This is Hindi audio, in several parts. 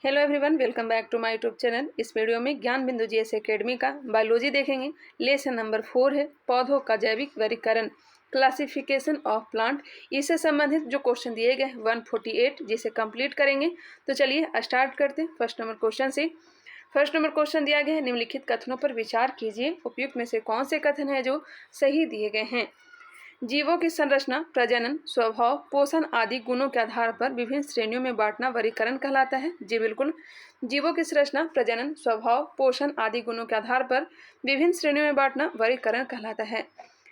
Hello everyone, welcome back to my YouTube channel. इस वीडियो में ज्ञान बिंदु जीएस एकेडमी का बायोलॉजी देखेंगे। लेसन नंबर 4 है पौधों का जैविक वर्गीकरण, क्लासिफिकेशन ऑफ प्लांट। इससे संबंधित जो क्वेश्चन दिए गए 148 जिसे कंप्लीट करेंगे। तो चलिए स्टार्ट करते हैं फर्स्ट नंबर क्वेश्चन से। फर्स्ट नंबर क्वेश्चन दिया गया है, निम्नलिखित कथनों पर विचार कीजिए, उपयुक्त में से कौन से कथन है जो सही दिए गए हैं। जीवों की संरचना, प्रजनन, स्वभाव, पोषण आदि गुणों के आधार पर विभिन्न श्रेणियों में बांटना वर्गीकरण कहलाता है। जी बिल्कुल, जीवों की संरचना, प्रजनन, स्वभाव, पोषण आदि गुणों के आधार पर विभिन्न श्रेणियों में बांटना वर्गीकरण कहलाता है।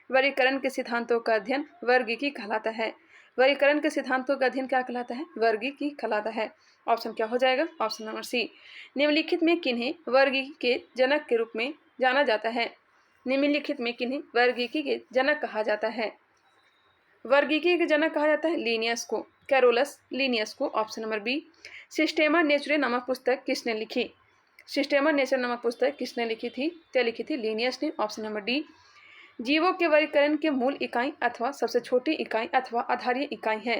वर्गीकरण के सिद्धांतों का अध्ययन वर्गीकी कहलाता है। वर्गीकरण के सिद्धांतों का अध्ययन क्या कहलाता है? वर्गीकी कहलाता है। ऑप्शन क्या हो जाएगा? Option number C. निम्नलिखित में किन्हें वर्गीकी के जनक के रूप में जाना जाता है? निम्नलिखित में किन्हें वर्गीकी के जनक कहा जाता है? वर्गीकी के जनक कहा जाता है लिनियस को, कैरोलस लिनियस को। Option number B. Systema Naturae नामक पुस्तक किसने लिखी? सिस्टेमा नेचुरे नामक पुस्तक किसने लिखी थी? क्या लिखी थी? लिनियस ने। Option number D. जीवों के वर्गीकरण के मूल इकाई अथवा सबसे छोटी इकाई अथवा आधारीय इकाई है।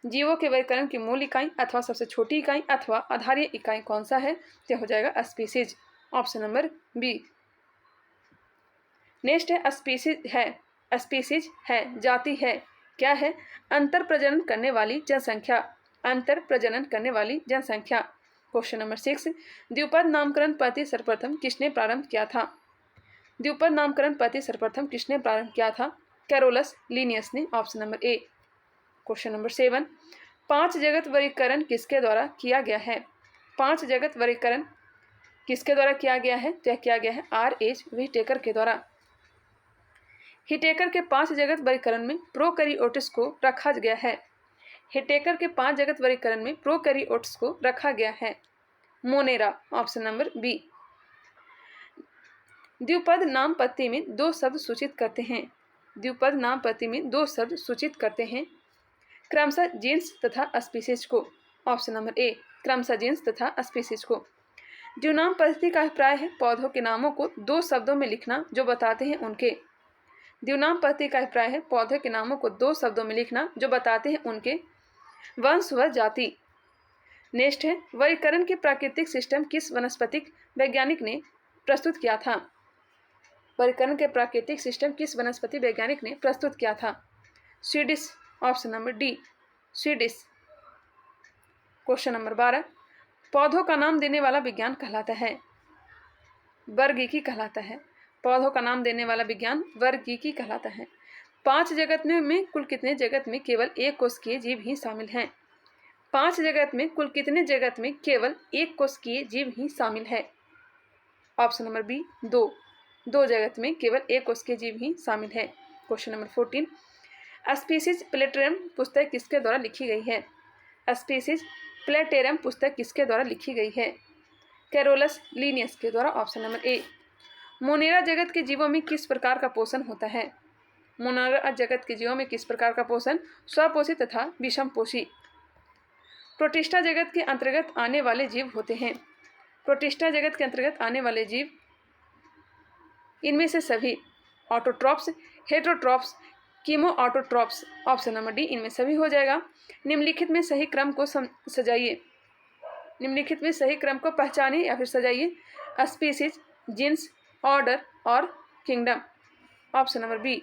जीवों के वर्गीकरण की मूल इकाई अथवा सबसे छोटी इकाई अथवा आधारीय इकाई कौन सा है? क्या हो जाएगा? Species. Option number B. Next है स्पीसीज है। स्पीसीज है, जाति है, क्या है? अंतर प्रजनन करने वाली जनसंख्या। अंतर प्रजनन करने वाली जनसंख्या। क्वेश्चन नंबर 6, द्विपद नामकरण पद्धति सर्वप्रथम किसने प्रारंभ किया था? द्विपद नामकरण पद्धति सर्वप्रथम किसने प्रारंभ किया था? कैरोलस लिनियस ने। ऑप्शन नंबर ए। क्वेश्चन नंबर 7, पांच जगत वर्गीकरण किसके द्वारा किया गया है? पांच जगत वर्गीकरण किसके द्वारा किया गया है? तो किया गया है R.H. व्हिटेकर के द्वारा। हिटेकर के 5 जगत वर्गीकरण में प्रोकैरियोट्स को रखा गया है। हिटेकर के 5 जगत वर्गीकरण में प्रोकैरियोट्स को रखा गया है। मोनेरा। Option number B. द्विपद नाम पत्ती में दो शब्द सूचित करते हैं। द्विपद नाम पत्ती में दो शब्द सूचित करते हैं, क्रमशः जीन्स तथा स्पीसीज को। ऑप्शन नंबर ए, क्रमशः जीन्स तथा स्पीसीज को। द्विनाम पद्धति का अभिप्राय है पौधों के नामों को दो शब्दों में लिखना जो बताते हैं उनके। द्विनाम पद्धति का अभिप्राय है पौधे के नामों को दो शब्दों में लिखना जो बताते हैं उनके वंश व जाति। नेक्स्ट है, वर्गीकरण के प्राकृतिक सिस्टम किस वनस्पतिक वैज्ञानिक ने प्रस्तुत किया था? वर्गीकरण के प्राकृतिक सिस्टम किस वनस्पति वैज्ञानिक ने प्रस्तुत किया था? Swedish. Option number D, Swedish. Question number 12, पौधों का नाम देने वाला विज्ञान कहलाता है? वर्गीकी कहलाता है। पौधों का नाम देने वाला विज्ञान वर्गीकी कहलाता है। 5 जगत में कुल कितने जगत में केवल एक कोशिकीय जीव ही शामिल हैं? 5 जगत में कुल कितने जगत में केवल एक कोशिकीय जीव ही शामिल है? Option number B, 2। 2 जगत में केवल एक कोशिकीय जीव ही शामिल है। क्वेश्चन नंबर 14, स्पीसीज प्लेटेरम पुस्तक किसके द्वारा लिखी गई है? स्पीसीज प्लेटेरम पुस्तक किसके द्वारा लिखी गई है? कैरोलस लिनियस के द्वारा। ऑप्शन नंबर ए। मोनेरा जगत के जीवों में किस प्रकार का पोषण होता है? मोनेरा जगत के जीवों में किस प्रकार का पोषण? स्वपोषी तथा विषमपोषी। प्रोटिस्टा जगत के अंतर्गत आने वाले जीव होते हैं। प्रोटिस्टा जगत के अंतर्गत आने वाले जीव इनमें से सभी autotrophs, heterotrophs, chemoautotrophs. Option number D, इनमें सभी हो जाएगा। निम्नलिखित में सही क्रम को सजाइए। निम्नलिखित में सही क्रम को पहचानिए या फिर सजाइए। स्पीसीज, जीन्स, ऑर्डर और किंगडम। Option number B.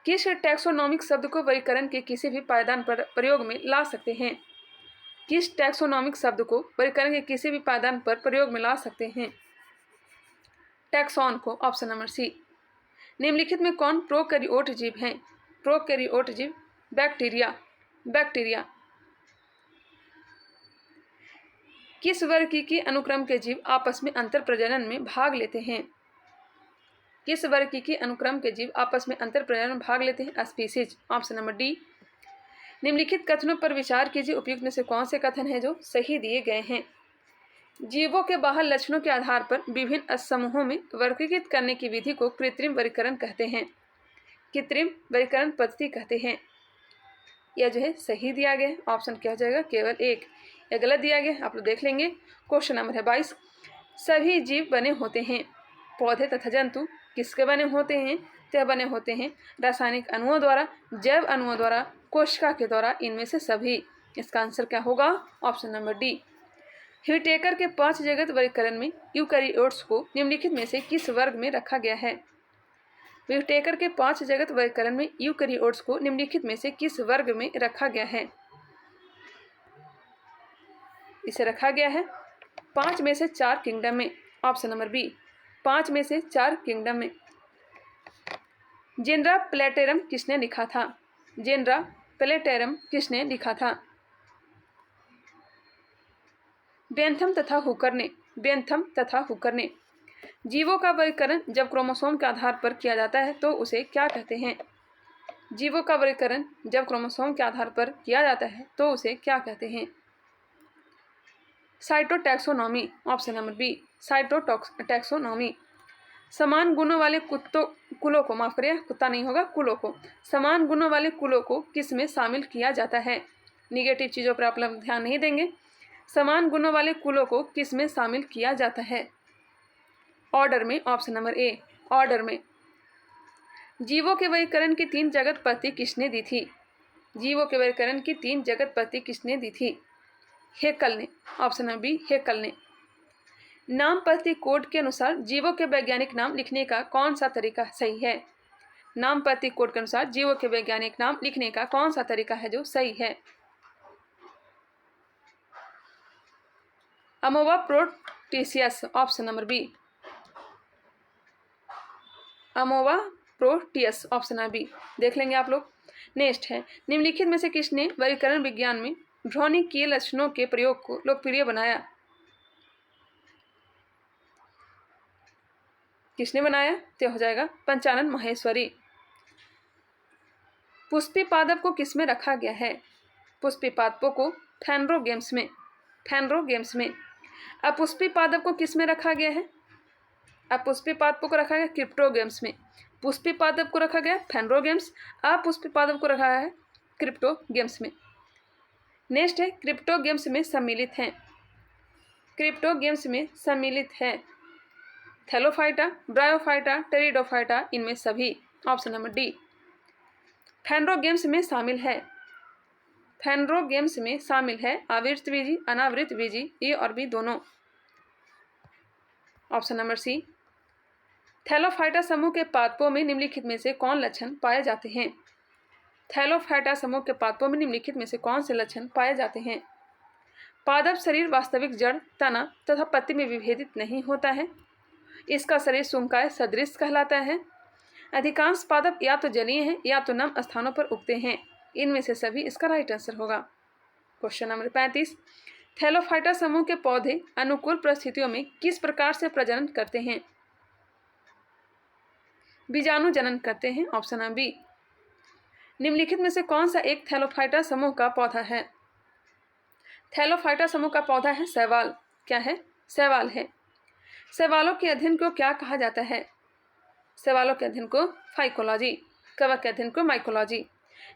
किस टैक्सोनॉमिक शब्द को वर्गीकरण के किसी भी पायदान पर प्रयोग में ला सकते हैं? किस टैक्सोनॉमिक शब्द को वर्गीकरण के किसी भी पायदान पर प्रयोग में ला सकते हैं? टैक्सॉन को। Option number C. निम्नलिखित में कौन प्रोकैरियोट जीव हैं? प्रोकैरियोट जीव बैक्टीरिया। बैक्टीरिया। किस वर्गीकी अनुक्रम के जीव आपस में अंतर प्रजनन में भाग लेते हैं? किस वर्गीकी अनुक्रम के जीव आपस में अंतर प्रजनन में भाग लेते हैं? स्पीसीज। Option number D. निम्नलिखित कथनों पर विचार कीजिए, उपयुक्त में से कौन से कथन हैं जो सही दिए गए हैं। जीवों के बाहर लक्षणों के आधार पर विभिन्न समूहों में वर्गीकृत करने की विधि को कृत्रिम वर्गीकरण कहते हैं। कृत्रिम वर्गीकरण पद्धति कहते हैं। यह जो है सही दिया गया है। ऑप्शन क्या हो जाएगा? केवल एक। यह गलत दिया गया, आप लोग देख लेंगे। क्वेश्चन नंबर है 22, सभी जीव बने होते हैं। पौधे तथा जंतु किसके बने होते हैं? तो बने होते हैं रासायनिक अणुओं द्वारा, जैव अणुओं द्वारा, कोशिका के द्वारा। इनमें से सभी इसका आंसर क्या होगा? Option number D. ह्यूटेकर के 5 जगत वर्गीकरण में यूकैरियोट्स को निम्नलिखित में से किस वर्ग में रखा गया है? ह्यूटेकर के 5 जगत वर्गीकरण में यूकैरियोट्स को निम्नलिखित में से किस वर्ग में रखा गया है? इसे रखा गया है 5 में से 4 किंगडम में। ऑप्शन नंबर बी, 5 में से 4 किंगडम में। जेनरा प्लेटेरम किसने लिखा था? जेनरा प्लेटेरम किसने लिखा था? बेंथम तथा हुकर ने। बेंथम तथा हुकर ने। जीवों का वर्गीकरण जब क्रोमोसोम के आधार पर किया जाता है तो उसे क्या कहते हैं? जीवों का वर्गीकरण जब क्रोमोसोम के आधार पर किया जाता है तो उसे क्या कहते हैं? Cytotaxonomy. Option number B, cytotaxonomy. समान गुणों वाले कुलों को, माफ करिए कुत्ता नहीं होगा, कुलों को, समान गुणों वाले कुलों को किस में शामिल किया जाता है? निगेटिव चीज़ों पर आप लोग ध्यान नहीं देंगे। समान गुणों वाले कुलों को किस में शामिल किया जाता है? ऑर्डर में। ऑप्शन नंबर ए, ऑर्डर में। जीवों के वर्गीकरण की 3 जगत पद्धति किसने दी थी? जीवों के वर्गीकरण की 3 जगत पद्धति किसने दी थी? हेकल ने। ऑप्शन नंबर बी, हेकल ने। नाम पद्धति कोड के अनुसार जीवों के वैज्ञानिक नाम लिखने का कौन सा तरीका सही है? नाम पद्धति कोड के अनुसार जीवों के वैज्ञानिक नाम लिखने का कौन सा तरीका है जो सही है? Amoeba proteus. Option number B, Amoeba proteus. Option number B, देख लेंगे आप लोग। नेक्स्ट है, निम्नलिखित में से किसने वर्गीकरण विज्ञान में भ्रौणिकीय लक्षणों के प्रयोग को लोकप्रिय बनाया? किसने बनाया? तो हो जाएगा पंचानन माहेश्वरी। पुष्पी पादप को किस में रखा गया है? पुष्पी पादपों को फैनरोगेम्स में। फैनरोगेम्स में। अपुष्पी पादप को किस में रखा गया है? अपुष्पी पादपों को रखा गया क्रिप्टोगेम्स में। पुष्पी पादप को रखा गया फैनरोगेम्स, अपुष्पी पादप को रखा है क्रिप्टोगेम्स में। नेक्स्ट है, क्रिप्टोगेम्स में सम्मिलित हैं। क्रिप्टोगेम्स में सम्मिलित है थैलोफाइटा, ब्रायोफाइटा, टेरिडोफाइटा, इनमें सभी। Option number D. फैनरोगेम्स में शामिल है। फैनरोगेम्स में शामिल है आवृतबीजी, अनावृतबीजी, ए और बी दोनों। ऑप्शन नंबर सी। थैलोफाइटा समूह के पादपों में निम्नलिखित में से कौन लक्षण पाए जाते हैं? थैलोफाइटा समूह के पादपों में निम्नलिखित में से कौन से लक्षण पाए जाते हैं? पादप शरीर वास्तविक जड़, तना तथा पत्ती में विभेदित नहीं होता है। इसका शरीर सुंकाय सदृश कहलाता है। अधिकांश पादप या तो जलीय हैं या तो नम स्थानों पर उगते हैं। इनमें से सभी इसका राइट आंसर होगा। क्वेश्चन नंबर 35, थैलोफाइटा समूह के पौधे अनुकूल परिस्थितियों में किस प्रकार से प्रजनन करते हैं? बीजाणु जनन करते हैं। Option number B. निम्नलिखित में से कौन सा एक थैलोफाइटा समूह का पौधा है? थैलोफाइटा समूह का पौधा है शैवाल। क्या है? शैवाल है। शैवालों के अध्ययन को क्या कहा जाता है? शैवालों के अध्ययन को फाइकोलॉजी, कवक के अध्ययन को माइकोलॉजी।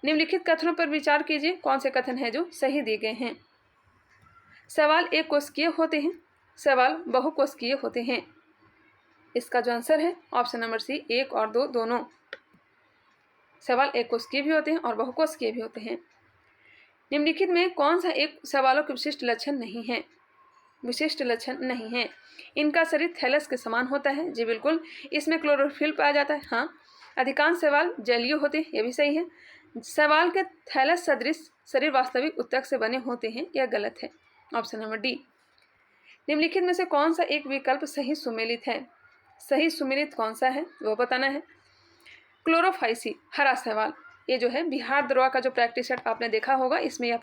निम्नलिखित कथनों पर विचार कीजिए, कौन से कथन हैं जो सही दिए गए हैं? शैवाल एक कोशिकीय होते हैं, शैवाल बहुकोशिकीय होते हैं। इसका जो आंसर है ऑप्शन नंबर सी, 1 और 2 दोनों। शैवाल एक कोशिकीय भी होते हैं और बहुकोशिकीय भी होते हैं। निम्नलिखित में कौन सा एक शैवालों के विशिष्ट लक्षण नहीं है? विशिष्ट लक्षण नहीं है। इनका शरीर थैलस के समान होता है। जी बिल्कुल। इसमें क्लोरोफिल पाया जाता है। हाँ। अधिकांश शैवाल जलीय होते हैं। यह भी सही है। शैवाल के थैलस सदृश शरीर वास्तविक उत्तक से बने होते हैं। यह गलत है। Option number D. निम्नलिखित में से कौन सा एक विकल्प सही सुमेलित है? सही सुमेलित कौन सा है वो बताना है। क्लोरोफाइसी, हरा शैवाल। ये जो है बिहार दरोगा का जो प्रैक्टिस सेट आपने देखा होगा, इसमें यह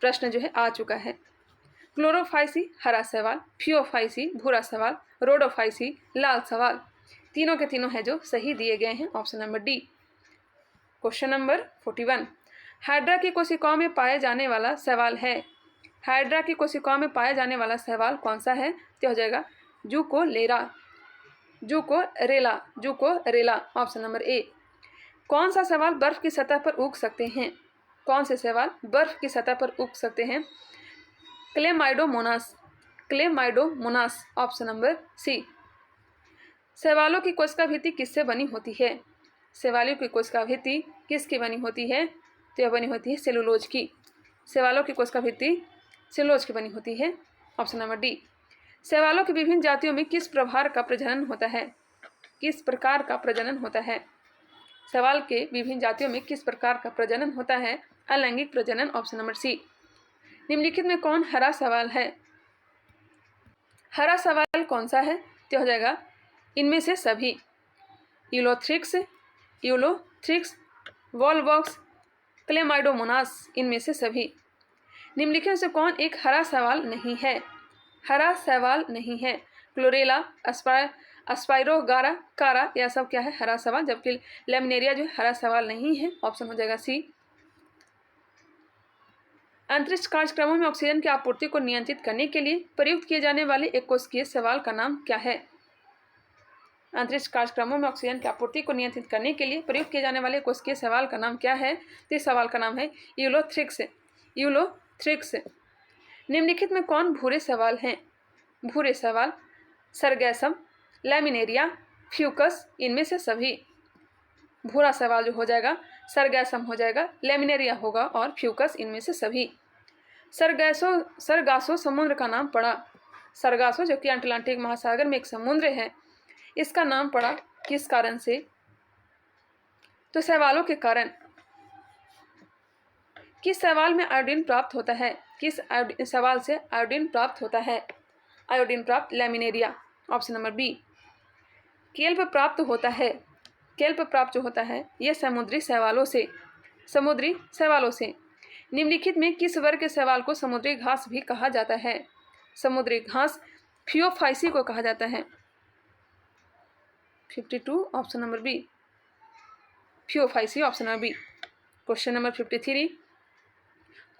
प्रश्न जो है आ चुका है। क्लोरोफाइसी हरा शैवाल, फियोफाइसी भूरा शैवाल, रोडोफाइसी लाल शैवाल, तीनों के तीनों है जो सही दिए गए हैं। Option number D. Question number 41, hydra की कोशिकाओं में पाए जाने वाला शैवाल है। हाइड्रा की कोशिकाओं में पाया जाने वाला शैवाल कौन सा है? तो हो जाएगा जूकोलेरा, जूकोरेला, जूकोरेला। ऑप्शन नंबर ए। कौन सा शैवाल बर्फ की सतह पर उग सकते हैं? कौन से शैवाल बर्फ की सतह पर उग सकते हैं? Chlamydomonas, Chlamydomonas. Option number C. शैवालों की कोशिका भित्ति किससे बनी होती है? शैवालों की कोशिका भित्ति किसकी बनी होती है? तो यह बनी होती है सेलुलोज की। शैवालों की कोशिका भित्ति सेलुलोज की बनी होती है। Option number D. शैवालों की विभिन्न जातियों में किस प्रकार का प्रजनन होता है? किस प्रकार का प्रजनन होता है? शैवाल के विभिन्न जातियों में किस प्रकार का प्रजनन होता है? अलैंगिक प्रजनन। Option number C. निम्नलिखित में कौन हरा शैवाल है? हरा शैवाल कौन सा है? तो हो जाएगा इनमें से सभी। यूलोथ्रिक्स, वॉलवॉक्स, क्लेमाइडोमोनास, इनमें से सभी। निम्नलिखित से कौन एक हरा शैवाल नहीं है? हरा शैवाल नहीं है। क्लोरेला, अस्पाइरोगारा, कारा, यह सब क्या है? हरा शैवाल। जबकि लैमिनेरिया जो हरा शैवाल नहीं है। ऑप्शन हो जाएगा सी। अंतरिक्ष कार्यक्रमों में ऑक्सीजन की आपूर्ति को नियंत्रित करने के लिए प्रयुक्त किए जाने वाले एक कोशिकीय शैवाल का नाम क्या है? अंतरिक्ष कार्यक्रमों में ऑक्सीजन की आपूर्ति को नियंत्रित करने के लिए प्रयुक्त किए जाने वाले कोशिकीय शैवाल का नाम क्या है? तो इस सवाल का नाम है यूलोथ्रिक्स। निम्नलिखित में कौन भूरे शैवाल हैं? भूरे शैवाल सरगैसम, लैमिनेरिया, फ्यूकस, इनमें से सभी। भूरा शैवाल जो हो जाएगा सरगैसम हो जाएगा, लैमिनेरिया होगा और फ्यूकस, इनमें से सभी। सरगासो समुद्र का नाम पड़ा। सरगासो जो कि अटलांटिक महासागर में एक समुद्र है, इसका नाम पड़ा किस कारण से? तो शैवालों के कारण। किस शैवाल में आयोडीन प्राप्त होता है? किस शैवाल से आयोडीन प्राप्त होता है? आयोडीन प्राप्त Laminaria. Option number B. Kelp प्राप्त होता है। केल्प प्राप्त जो होता है यह समुद्री शैवालों से। निम्नलिखित में किस वर्ग के शैवाल को समुद्री घास भी कहा जाता है? समुद्री घास फियोफाइसी को कहा जाता है। 52 option number B, Phaeophyceae, option number B. Question number 53,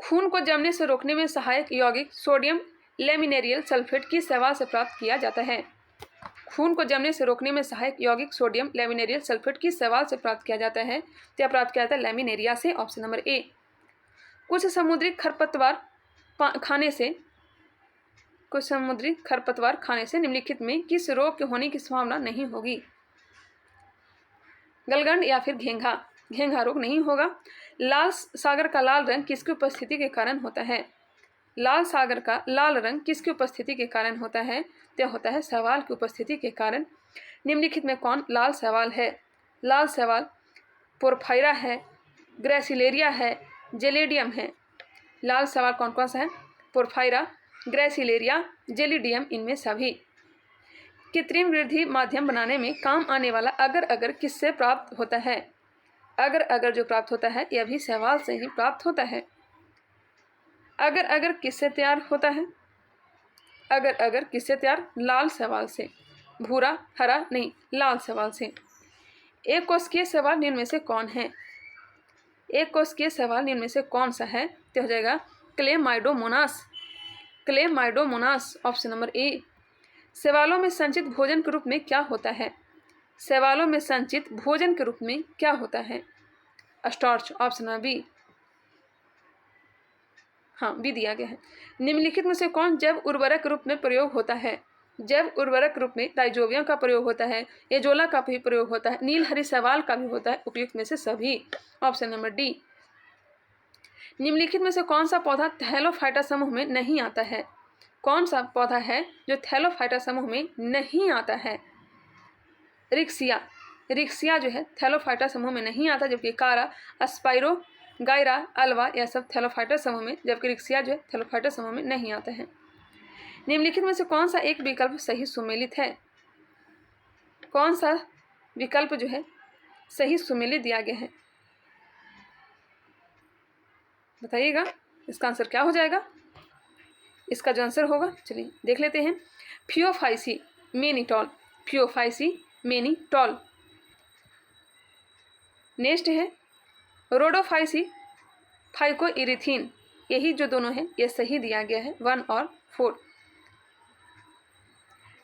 खून को जमने से रोकने में सहायक यौगिक सोडियम लैमिनेरियल सल्फेट किस शैवाल से प्राप्त किया जाता है? खून को जमने से रोकने में सहायक यौगिक सोडियम लैमिनेरियल सल्फेट किस शैवाल से प्राप्त किया जाता है? तो प्राप्त किया जाता है लैमिनेरिया से। ऑप्शन नंबर ए। कुछ समुद्री खरपतवार खाने से निम्नलिखित में किस रोग के होने की संभावना नहीं होगी? गलगंड या फिर घेंघा रोग नहीं होगा। लाल सागर का लाल रंग किसकी उपस्थिति के कारण होता है? लाल सागर का लाल रंग किसकी उपस्थिति के कारण होता है? तो होता है शैवाल की उपस्थिति के कारण। निम्नलिखित में कौन लाल शैवाल है? लाल शैवाल पोरफायरा है, ग्रेसिलेरिया है, जेलिडियम है। लाल शैवाल कौन कौन सा है? पोरफायरा, ग्रेसिलेरिया, जेलिडियम, इनमें सभी। कृत्रिम वृद्धि माध्यम बनाने में काम आने वाला अगर अगर किससे प्राप्त होता है? अगर अगर जो प्राप्त होता है यह भी शैवाल से ही प्राप्त होता है। अगर अगर किससे तैयार होता है? अगर अगर किससे तैयार? लाल शैवाल से। भूरा हरा नहीं, लाल शैवाल से। एक कोशिकीय शैवाल निम्न में से कौन है? एक कोशिकीय शैवाल निम्न में से कौन सा है? तो हो जाएगा क्लेमाइडोमोनास। Option number A. शैवालों में संचित भोजन के रूप में क्या होता है? शैवालों में संचित भोजन के रूप में क्या होता है? स्टार्च। Option number B. हाँ, बी दिया गया है। निम्नलिखित में से कौन जैव उर्वरक रूप में प्रयोग होता है? जैव उर्वरक रूप में राइजोबियम का प्रयोग होता है, एजोला का भी प्रयोग होता है, नील हरी शैवाल का भी होता है। उपयुक्त में से सभी। Option number D. निम्नलिखित में से कौन सा पौधा थैलोफाइटा समूह में नहीं आता है? कौन सा पौधा है जो थैलोफाइटा समूह में नहीं आता है? रिक्सिया जो है थैलोफाइटा समूह में नहीं आता, जबकि कारा, अस्पाइरो, गायरा, अल्वा, यह सब थैलोफाइटा समूह में, जबकि रिक्सिया जो है थैलोफाइटा समूह में नहीं आता है। निम्नलिखित में से कौन सा एक विकल्प सही सुमेलित है? कौन सा विकल्प जो है सही सुमेलित दिया गया है? बताइएगा इसका आंसर क्या हो जाएगा। इसका जो आंसर होगा चलिए देख लेते हैं। फियोफाइसी मेनिटॉल। नेक्स्ट है रोडोफाइसी फाइकोइरिथीन। यही जो दोनों है ये सही दिया गया है 1 और 4।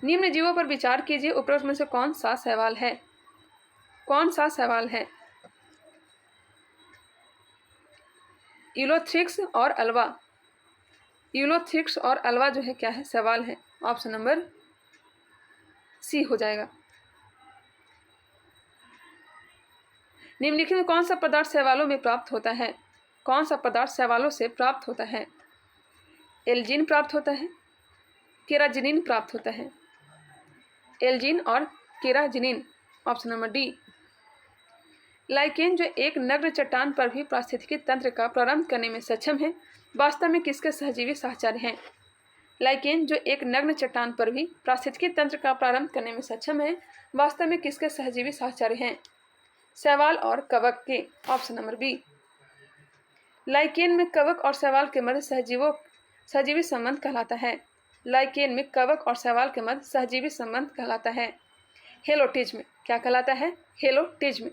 निम्न जीवों पर विचार कीजिए, उपरोक्त में से कौन सा सवाल है? कौन सा सवाल है? यूलोथ्रिक्स और अल्वा। यूलोथ्रिक्स और अल्वा जो है क्या है? सवाल है। ऑप्शन नंबर सी हो जाएगा। निम्नलिखित में कौन सा पदार्थ शैवालों में प्राप्त होता है? कौन सा पदार्थ शैवालों से प्राप्त होता है? एल्जीन प्राप्त होता है, केराजिनिन प्राप्त होता है। एल्जीन और केराजिनिन, ऑप्शन नंबर डी। लाइकेन जो एक नग्न चट्टान पर भी पारिस्थितिकी तंत्र का प्रारंभ करने में सक्षम है, वास्तव में किसके सहजीवी साहचर्य हैं? लाइकेन जो एक नग्न चट्टान पर भी पारिस्थितिकी तंत्र का प्रारंभ करने में सक्षम है, वास्तव में किसके सहजीवी साहचर्य हैं? शैवाल और कवक के, ऑप्शन नंबर बी। लाइकेन में कवक और शैवाल के मध्य सहजीवी संबंध कहलाता है। लाइकेन में कवक और शैवाल के मध्य सहजीवी संबंध कहलाता है। हेलोटिज्म क्या कहलाता है? हेलोटिज्म।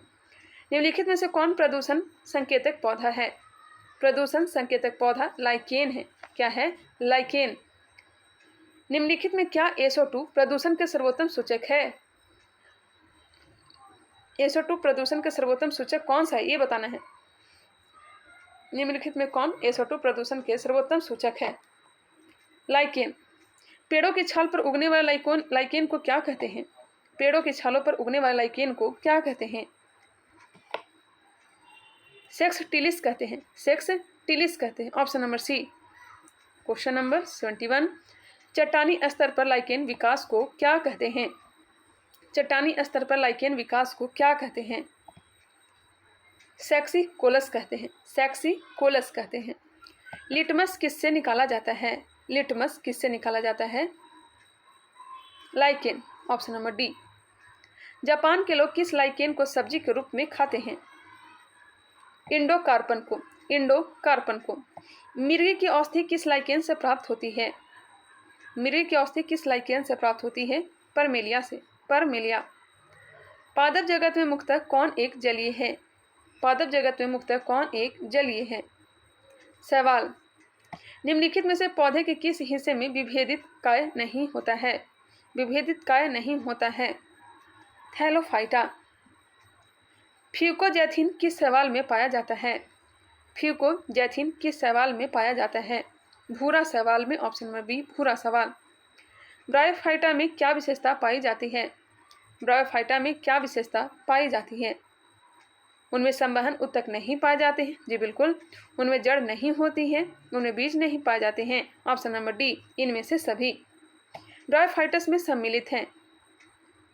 निम्नलिखित में से कौन प्रदूषण संकेतक पौधा है? प्रदूषण संकेतक पौधा लाइकेन है। क्या है? लाइकेन। निम्नलिखित में क्या SO2 प्रदूषण के सर्वोत्तम सूचक है? SO2 प्रदूषण के सर्वोत्तम सूचक कौन सा है, ये बताना है। निम्नलिखित में कौन SO2 प्रदूषण के सर्वोत्तम सूचक है? लाइकेन। पेड़ों की छाल पर उगने वाले लाइकेन को क्या कहते हैं? पेड़ों की छालों पर उगने वाले लाइकेन को क्या कहते हैं? सेक्स टिलिस कहते हैं। सेक्स टिलिस कहते हैं, option number C. Question number 71, चट्टानी स्तर पर लाइकेन विकास को क्या कहते हैं? चट्टानी स्तर पर लाइकेन विकास को क्या कहते हैं? सेक्सी कोलस कहते हैं। सेक्सी कोलस कहते हैं। लिटमस किससे निकाला जाता है? लिटमस किससे निकाला जाता है? Lichen, option number D. Japan के लोग किस लाइकेन को सब्जी के रूप में खाते हैं? इंडोकार्पन को। इंडोकार्पन को। मिर्गी की औषधि किस लाइकेन से प्राप्त होती है? मिर्गी की औषधि किस लाइकेन से प्राप्त होती है? परमेलिया से। परमेलिया। पादप जगत में मुख्यतः कौन एक जलीय है? पादप जगत में मुख्यतः कौन एक जलीय है? शैवाल। निम्नलिखित में से पौधे के किस हिस्से में विभेदित काय नहीं होता है? विभेदित काय नहीं होता है? थैलोफाइटा। फ्यूकोजैथिन किस शैवाल में पाया जाता है? फ्यूकोजैथिन किस शैवाल में पाया जाता है? भूरा शैवाल में, ऑप्शन नंबर बी, भूरा शैवाल। ब्रायोफाइटा में क्या विशेषता पाई जाती है? ब्रायोफाइटा में क्या विशेषता पाई जाती है? उनमें संवहन उत्तक नहीं पाए जाते हैं, जी बिल्कुल। उनमें जड़ नहीं होती है, उनमें बीज नहीं पाए जाते हैं, ऑप्शन नंबर डी, इनमें से सभी। ब्रायोफाइटस में सम्मिलित हैं।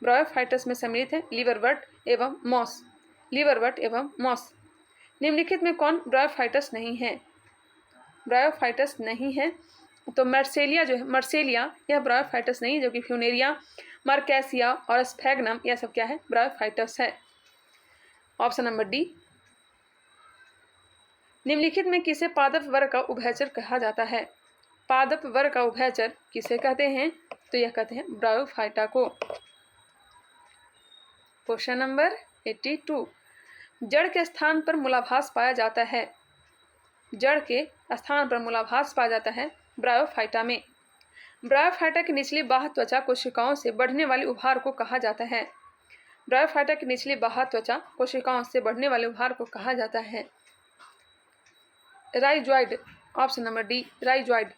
ब्रायोफाइटस में सम्मिलित है लीवरवर्ट एवं मॉस। लीवरवर्ट एवं मॉस। निम्नलिखित में कौन ब्रायोफाइटस नहीं है? ब्रायोफाइटस नहीं है तो मर्सेलिया जो है, मर्सेलिया, यह ब्रायोफाइटस नहीं, जो कि फ्यूनेरिया, मार्केसिया और स्फैग्नम, यह सब क्या है? ब्रायोफाइटस है, ऑप्शन नंबर डी। निम्नलिखित में किसे पादप वर्ग का उभयचर कहा जाता है? पादप वर्ग का उभयचर किसे कहते हैं? तो यह कहते हैं ब्रायोफाइटा को। क्वेश्चन नंबर 82, जड़ के स्थान पर मूलाभास पाया जाता है। जड़ के स्थान पर मूलाभास पाया जाता है ब्रायोफाइटा में। ब्रायोफाइटा की निचली बाह्य त्वचा कोशिकाओं से बढ़ने वाले उभार को कहा जाता है। ब्रायोफाइटा की निचली बाह्य त्वचा कोशिकाओं से बढ़ने वाले उभार को कहा जाता है rhizoid, option number D, rhizoid.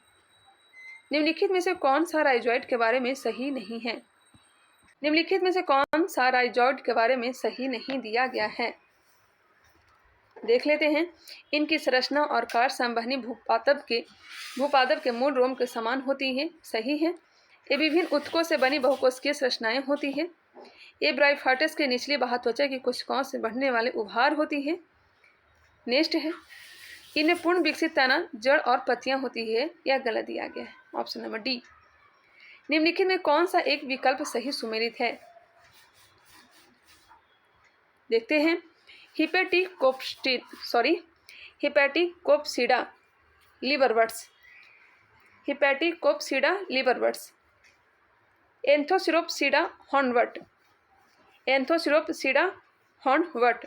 निम्नलिखित में से कौन सा राइजॉइड के बारे में सही नहीं है? निम्नलिखित में से कौन सा राइजॉइड के बारे में सही नहीं दिया गया है? देख लेते हैं। इनकी संरचना और कार्य संवहनी भूपादप के मूल रोम के समान होती है, सही है। ये विभिन्न उत्तकों से बनी बहुकोशिकीय संरचनाएं होती है। ये ब्रायोफाइटस के निचली बाह्य त्वचा की कोशिकाओं से बढ़ने वाले उभार होती है। नेक्स्ट है, इनमें पूर्ण विकसित तना, जड़ और पत्तियां होती है, यह गलत दिया गया है, ऑप्शन नंबर डी। निम्नलिखित में कौन सा एक विकल्प सही सुमेलित है? देखते हैं। हिपैटिकोप्सिडा लिवरवर्ट्स, हिपैटिकोप्सिडा लिवरवर्ट्स। एंथोसिरोप्सिडा हॉर्नवर्ट, एंथोसिरोप्सिडा हॉर्नवर्ट।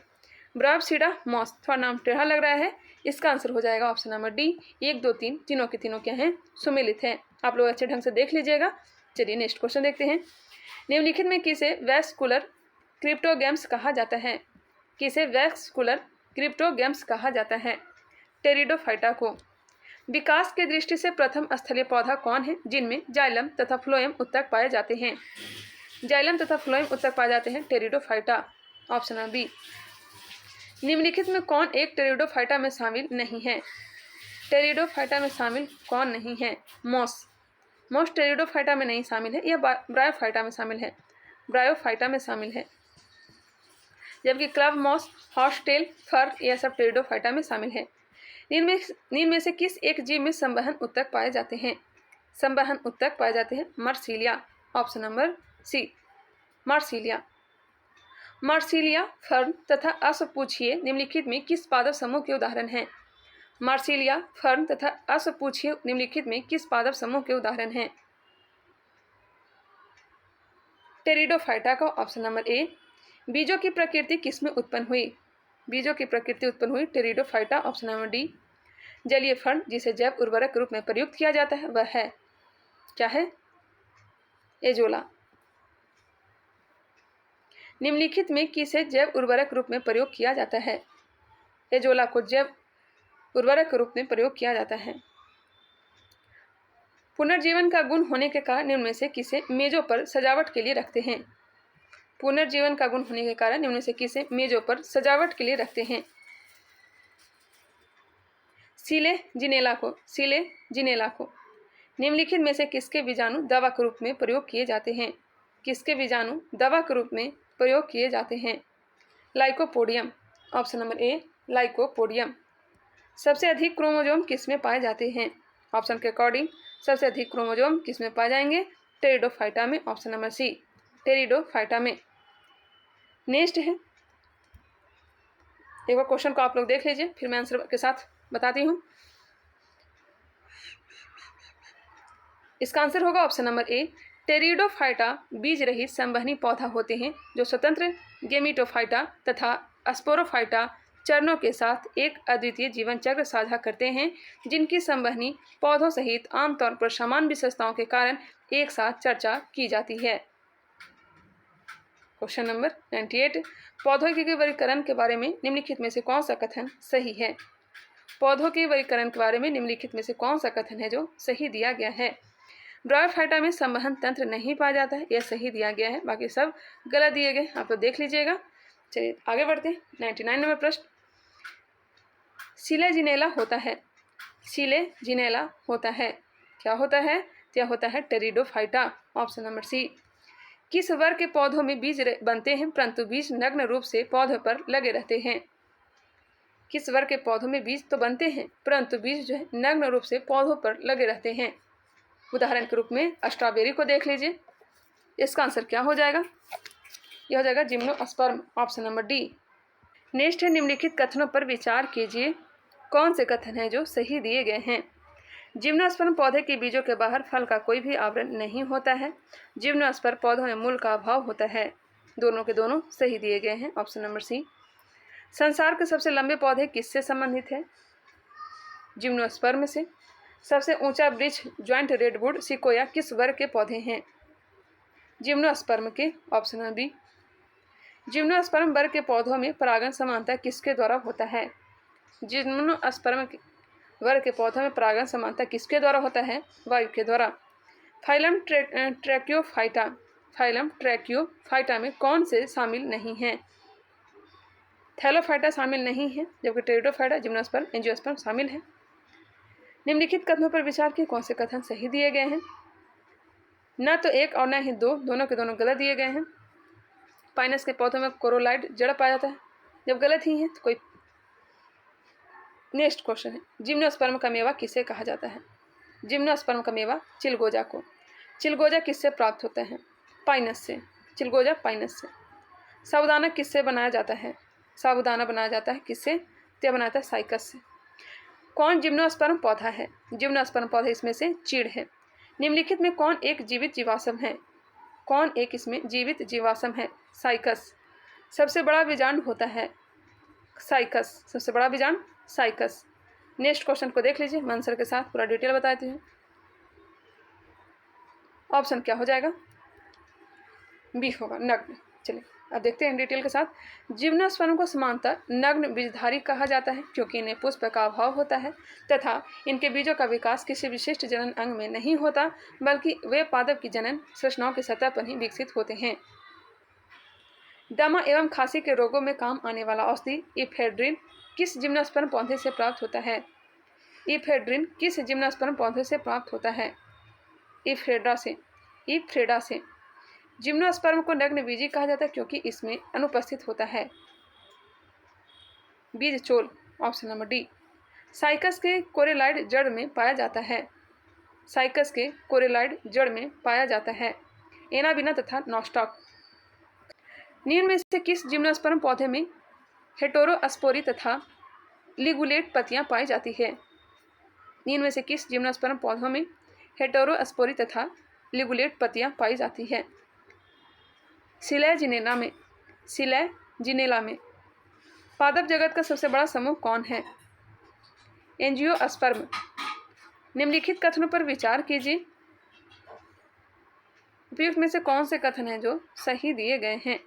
ब्रायोप्सिडा मॉस, थोड़ा नाम टेढ़ा लग रहा है, इसका आंसर हो जाएगा ऑप्शन नंबर डी। 1, 2, 3 तीनों के तीनों क्या हैं? सुमेलित हैं। आप लोग अच्छे ढंग से देख लीजिएगा। चलिए नेक्स्ट क्वेश्चन देखते हैं। निम्नलिखित में किसे वैस्कुलर क्रिप्टोगैम्स कहा जाता है? किसे वैस्कुलर क्रिप्टोगैम्स कहा जाता है? टेरिडोफाइटा को। विकास की दृष्टि से प्रथम स्थलीय पौधा कौन है जिनमें जाइलम तथा फ्लोएम उत्तक पाए जाते हैं? जाइलम तथा फ्लोएम उत्तक पाए जाते हैं टेरिडोफाइटा, ऑप्शन नंबर बी। निम्नलिखित में कौन एक टेरिडोफाइटा में शामिल नहीं है? टेरिडोफाइटा में शामिल कौन नहीं है? मॉस टेरिडोफाइटा में नहीं शामिल है, यह ब्रायोफाइटा में शामिल है, ब्रायोफाइटा में शामिल है। जबकि क्लब मॉस, हॉर्सटेल, फर यह सब टेरिडोफाइटा में शामिल है। निम्न में से किस एक जीव में संवहन उत्तक पाए जाते हैं? संवहन उत्तक पाए जाते हैं Marsilea, option number C, Marsilea. Marsilea, fern तथा असपूछिए निम्नलिखित में किस पादप समूह के उदाहरण हैं? मार्सिलिया, फर्न तथा असपूछिए निम्नलिखित में किस पादप समूह के उदाहरण हैं? टेरिडोफाइटा का ऑप्शन नंबर ए। बीजों की प्रकृति किसमें उत्पन्न हुई? बीजों की प्रकृति उत्पन्न हुई टेरिडोफाइटा, ऑप्शन नंबर डी। जलीय फर्न जिसे जैव उर्वरक के रूप में प्रयुक्त किया जाता है वह है, क्या है? एजोला। निम्नलिखित में किसे जैव उर्वरक रूप में प्रयोग किया जाता है? एजोला को जैव उर्वरक के रूप में प्रयोग किया जाता है। पुनर्जीवन का गुण होने के कारण निम्न में से किसे मेजों पर सजावट के लिए रखते हैं? पुनर्जीवन का गुण होने के कारण निम्न में से किसे मेजों पर सजावट के लिए रखते हैं? सीले जिनेला को। निम्नलिखित में से किसके बीजाणु दवा के रूप में प्रयोग किए जाते हैं? किसके बीजाणु दवा के रूप में प्रयोग किए जाते हैं? लाइकोपोडियम, ऑप्शन नंबर ए, लाइकोपोडियम। सबसे अधिक क्रोमोजोम किसमें पाए जाते हैं? ऑप्शन के अकॉर्डिंग सबसे अधिक क्रोमोजोम किसमें पाए जाएंगे? टेरिडोफाइटा में, ऑप्शन नंबर सी, टेरिडोफाइटा में। नेक्स्ट है, एक बार क्वेश्चन को आप लोग देख लीजिए, फिर मैं आंसर के साथ बताती हूँ। इसका आंसर होगा ऑप्शन नंबर ए। टेरिडोफाइटा बीज रहित संवहनी पौधा होते हैं जो स्वतंत्र गेमिटोफाइटा तथा स्पोरोफाइटा चरणों के साथ एक अद्वितीय जीवन चक्र साझा करते हैं, जिनकी संवहनी पौधों सहित आमतौर पर समान विशेषताओं के कारण एक साथ चर्चा की जाती है। क्वेश्चन नंबर 98, पौधों के वर्गीकरण के बारे में निम्नलिखित में से कौन सा कथन सही है? पौधों के वर्गीकरण के बारे में निम्नलिखित में से कौन सा कथन है जो सही दिया गया है? ब्रायोफाइटा में संवहन तंत्र नहीं पाया जाता है, यह सही दिया गया है, बाकी सब गलत दिए गए, आप लोग देख लीजिएगा। चलिए आगे बढ़ते हैं। 99 नंबर प्रश्न, सिलेजिनेला होता है, सिलेजिनेला होता है, क्या होता है? क्या होता है? Pteridophyta, option number C. किस वर्ग के पौधों में बीज बनते हैं परंतु बीज नग्न रूप से पौधे पर लगे रहते हैं? किस वर्ग के पौधों में बीज तो बनते हैं परंतु बीज जो है नग्न रूप से पौधों पर लगे रहते हैं? उदाहरण के रूप में स्ट्रॉबेरी को देख लीजिए। इसका आंसर क्या हो जाएगा? यह हो जाएगा gymnosperm, option number D. Next है, निम्नलिखित कथनों पर विचार कीजिए, कौन से कथन हैं जो सही दिए गए हैं? जिम्नोस्पर्म पौधे के बीजों के बाहर फल का कोई भी आवरण नहीं होता है। जिम्नोस्पर्म पौधों में मूल का अभाव होता है। दोनों के दोनों सही दिए गए हैं, ऑप्शन नंबर सी। संसार के सबसे लंबे पौधे किससे संबंधित है? जिम्नोस्पर्म से। सबसे ऊंचा वृक्ष ज्वाइंट रेडवुड सिकोया किस वर्ग के पौधे हैं? जिम्नोस्पर्म के, ऑप्शन नंबर बी। जिम्नोस्पर्म वर्ग के पौधों में परागण समानता किसके द्वारा होता है? जिम्नोस्पर्म वर्ग के पौधों में परागण समानता किसके द्वारा होता है? वायु के द्वारा। फाइलम ट्रैकियोफाइटा, फाइलम ट्रैकियोफाइटा में कौन से शामिल नहीं हैं? थैलोफाइटा शामिल नहीं है, जबकि टेरिडोफाइटा, जिम्नोस्पर्म, एंजियोस्पर्म शामिल है। निम्नलिखित कथनों पर विचार किए, कौन से कथन सही दिए गए हैं? न तो एक और न ही दो, दोनों के दोनों गलत दिए गए हैं। पाइनस के पौधों में कोरोलाइड जड़ पाया जाता है, जब गलत ही है तो कोई। नेक्स्ट क्वेश्चन है, जिम्नोस्पर्म का मेवा किसे कहा जाता है? जिम्नोस्पर्म का मेवा चिलगोजा को। चिलगोजा किससे प्राप्त होता है? पाइनस से। चिलगोजा पाइनस से। साबूदाना किससे बनाया जाता है? साबूदाना बनाया जाता है किससे? क्या बनाता है? साइकस से। कौन जिम्नोस्पर्म पौधा है? जिम्नोस्पर्म पौधा इसमें से चीड़ है। निम्नलिखित में कौन एक जीवित जीवाश्म है? कौन एक इसमें जीवित जीवाश्म है? साइकस। सबसे बड़ा बीजांड होता है साइकस, सबसे बड़ा बीजांड साइकस। नेक्स्ट क्वेश्चन को देख लीजिए, मैं आंसर के साथ पूरा डिटेल बताती हूँ। ऑप्शन क्या हो जाएगा? बी होगा, नग्न। चलिए अब देखते हैं डिटेल के साथ। जिम्नोस्पर्म को समांतर नग्न बीजधारी कहा जाता है क्योंकि इन्हें पुष्प का अभाव होता है तथा इनके बीजों का विकास किसी विशिष्ट जनन अंग में नहीं होता, बल्कि वे पादप की जनन संरचनाओं की सतह पर ही विकसित होते हैं। दमा एवं खांसी के रोगों में काम आने वाला औषधि इफेड्रिन किस जिम्नोस्पर्म पौधे से प्राप्त होता है? इफेड्रिन किस जिम्नोस्पर्म पौधे से प्राप्त होता है? इफ्रेडा से। इफ्रेडा से। जिम्नोस्पर्म को नग्नबीजी कहा जाता है क्योंकि इसमें अनुपस्थित होता है बीज Chola. Option number D. Cycas के कोरेलाइड जड़ में पाया जाता है। साइकस के कोरेलाइड जड़ में पाया जाता है एनाबिना तथा नॉस्टॉक। निम्न में से किस जिम्नोस्पर्म पौधे में हेटेरोस्पोरी तथा लिगुलेट पत्तियां पाई जाती है? निम्न में से किस जिम्नोस्पर्म पौधों में हेटेरोस्पोरी तथा लिगुलेट पत्तियां पाई जाती है? सिलेजिनेला में। सिलेजिनेला में। पादप जगत का सबसे बड़ा समूह कौन है? एंजियोस्पर्म। निम्नलिखित कथनों पर विचार कीजिए। उपयुक्त में से कौन से कथन हैं जो सही दिए गए हैं?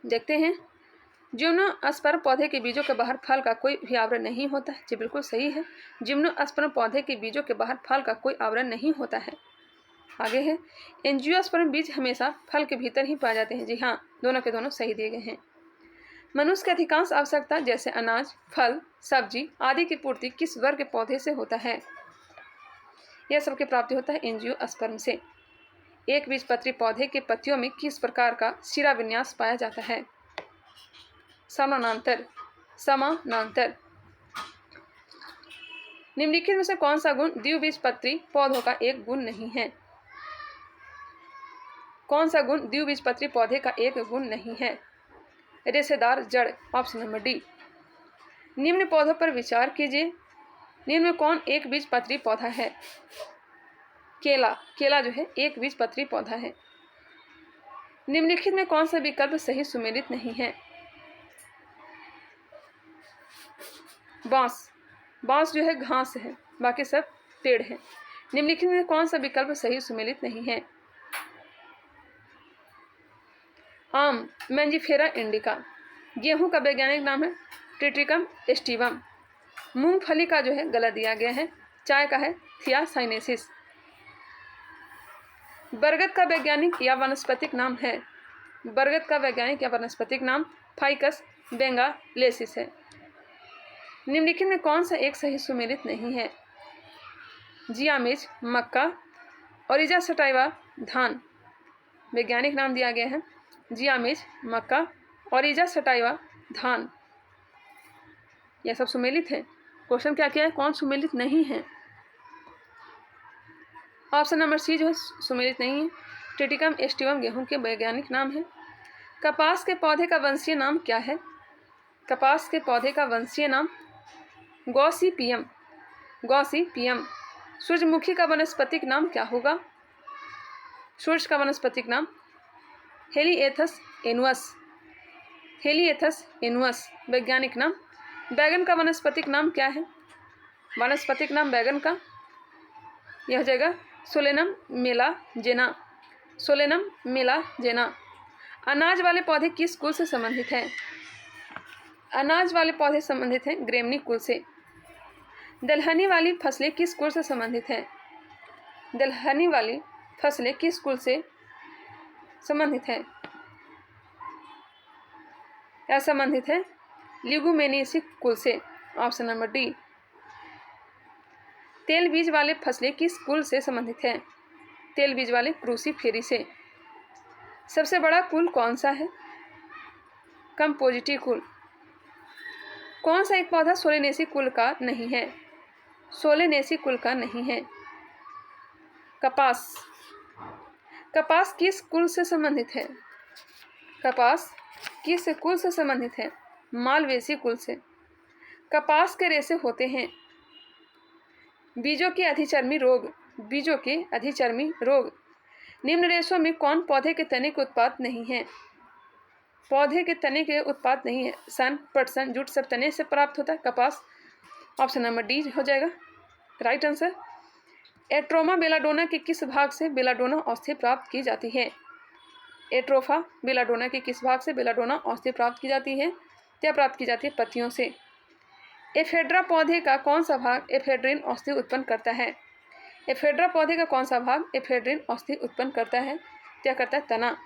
देखते हैं। जिम्नोस्पर्म पौधे के बीजों के बाहर फल का कोई भी आवरण नहीं होता है। जी बिल्कुल सही है। जिम्नोस्पर्म पौधे के बीजों के बाहर फल का कोई आवरण नहीं होता है। आगे है। एंजियोस्पर्म बीज हमेशा फल के भीतर ही पाए जाते हैं। जी हाँ, दोनों के दोनों सही दिए गए हैं। मनुष्य की अधिकांश आवश्यकता जैसे अनाज, फल, सब्जी आदि की पूर्ति किस वर्ग के पौधे से होता है? यह सबकी प्राप्ति होता है एंजियोस्पर्म से। एक बीजपत्री पौधे के पत्तियों में किस प्रकार का शिरा विन्यास पाया जाता है? समानांतर। समानांतर। निम्नलिखित में से कौन सा गुण द्विबीजपत्री पौधों का एक गुण नहीं है? कौन सा गुण द्विबीजपत्री पौधे का एक गुण नहीं है? रेशेदार जड़। Option number D. निम्न पौधों पर विचार कीजिए। निम्न में कौन एक बीजपत्री पौधा है? केला। केला जो है एक बीजपत्री पौधा है। निम्नलिखित में कौन सा विकल्प सही सुमेलित नहीं है? बांस। बांस जो है घास है, बाकी सब पेड़ है। निम्नलिखित में कौन सा विकल्प सही सुमेलित नहीं है? आम। मैंजिफेरा इंडिका। गेहूं का वैज्ञानिक नाम है ट्रिटिकम एस्टिवम। मूंगफली का जो है गला दिया गया है। चाय का है थियासाइनेसिस। बरगद का वैज्ञानिक या वनस्पतिक नाम है। बरगद का वैज्ञानिक या वनस्पतिक नाम फाइकस बेंगालेसिस है। निम्नलिखित में कौन सा एक सही सुमेलित नहीं है? जियामिज मक्का। ओरिजा सटाइवा धान। वैज्ञानिक नाम दिया गया है जियामिज मक्का, ओरिजा सटाइवा धान। यह सब सुमेलित है। क्वेश्चन क्या क्या है? कौन सुमेलित नहीं है? ऑप्शन नंबर सी जो है सुमेलित नहीं है। ट्रिटिकम एस्टिवम गेहूं के वैज्ञानिक नाम है। कपास के पौधे का वंशीय नाम क्या है? कपास के पौधे का वंशीय नाम गॉसिपियम। गॉसिपियम। सूरजमुखी का वनस्पतिक नाम क्या होगा? सूरज का वनस्पतिक नाम हेलिएथस एनुअस। हेलिएथस एनुअस। वैज्ञानिक नाम। बैगन का वनस्पतिक नाम क्या है? वनस्पतिक नाम बैगन का यह हो जाएगा सोलेनम मेलाजेना। सोलेनम मेलाजेना। अनाज वाले पौधे किस कुल से संबंधित हैं? अनाज वाले पौधे संबंधित हैं ग्रेमनी कुल से। दलहनी वाली फसलें किस कुल से संबंधित हैं? दलहनी वाली फसलें किस कुल से संबंधित हैं? यह संबंधित है लिगुमेनेसी कुल से। Option number D. तेल बीज वाले फसलें किस कुल से संबंधित हैं? तेल बीज वाले क्रूसीफेरी से। सबसे बड़ा कुल कौन सा है? कंपोजिटी कुल। कौन सा एक पौधा सोलेनेसी कुल का नहीं है? सोलेनेसी कुल का नहीं है। कपास। कपास किस कुल से संबंधित है? कपास किस कुल से संबंधित है? मालवेसी कुल से। कपास के रेशे होते हैं बीजों के अधिचर्मी रोग। बीजों के अधिचर्मी रोग। निम्न रेशों में कौन पौधे के तने के उत्पाद नहीं है? पौधे के तने के उत्पाद नहीं है। सन, पटसन, जूट सब तने से प्राप्त होता है। कपास। ऑप्शन नंबर डी हो जाएगा राइट आंसर। एट्रोमा बेलाडोना के किस भाग से बेलाडोना औषधि प्राप्त की जाती है? एट्रोफा बेलाडोना के किस भाग से बेलाडोना औषधि प्राप्त की जाती है? क्या प्राप्त की जाती है? पत्तियों से। एफेड्रा पौधे का कौन सा भाग एफेड्रिन औषधि उत्पन्न करता है? एफेड्रा पौधे का कौन सा भाग एफेड्रिन औषधि उत्पन्न करता है? क्या करता है? तना।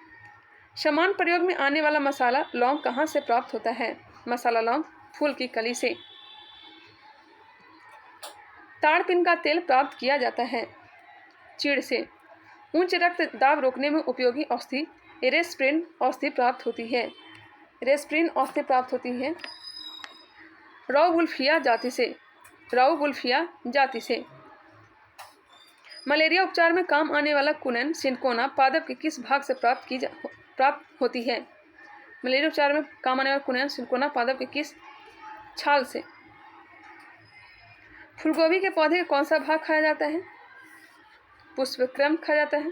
समान प्रयोग में आने वाला मसाला लौंग कहाँ से प्राप्त होता है? मसाला लौंग फूल की कली से। ताड़पिन का तेल प्राप्त किया जाता है चीड़ से। उच्च रक्तदाब रोकने में उपयोगी औषधि एस्पिरिन औषधि प्राप्त होती है। एस्पिरिन औषधि प्राप्त होती है राउवुल्फिया जाति से। मलेरिया उपचार में काम आने वाला कुनैन सिनकोना पादप के किस भाग से प्राप्त होती है? मलेरिया उपचार में काम आने वाला कुनैन सिनकोना पादप के किस छाल से? फूलगोभी के पौधे का कौन सा भाग खाया जाता है? पुष्पक्रम खाया जाता है।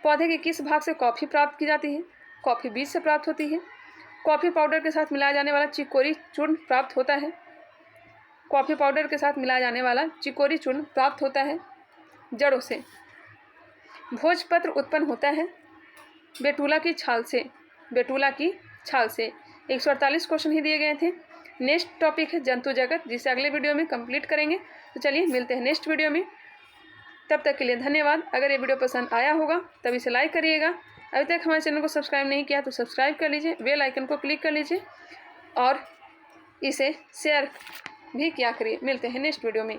पौधे के किस भाग से कॉफ़ी प्राप्त की जाती है? कॉफ़ी बीज से प्राप्त होती है। कॉफ़ी पाउडर के साथ मिलाया जाने वाला चिकोरी चूर्ण प्राप्त होता है। कॉफ़ी पाउडर के साथ मिलाया जाने वाला चिकोरी चूर्ण प्राप्त होता है जड़ों से। भोजपत्र उत्पन्न होता है बेटुला की छाल से। 148 क्वेश्चन ही दिए गए थे। नेक्स्ट टॉपिक है जंतु जगत, जिसे अगले वीडियो में कंप्लीट करेंगे। तो चलिए मिलते हैं नेक्स्ट वीडियो में। तब तक के लिए धन्यवाद। अगर ये वीडियो पसंद आया होगा तब इसे लाइक करिएगा। अभी तक हमारे चैनल को सब्सक्राइब नहीं किया तो सब्सक्राइब कर लीजिए, बेल आइकन को क्लिक कर लीजिए और इसे शेयर भी किया करिए। मिलते हैं नेक्स्ट वीडियो में।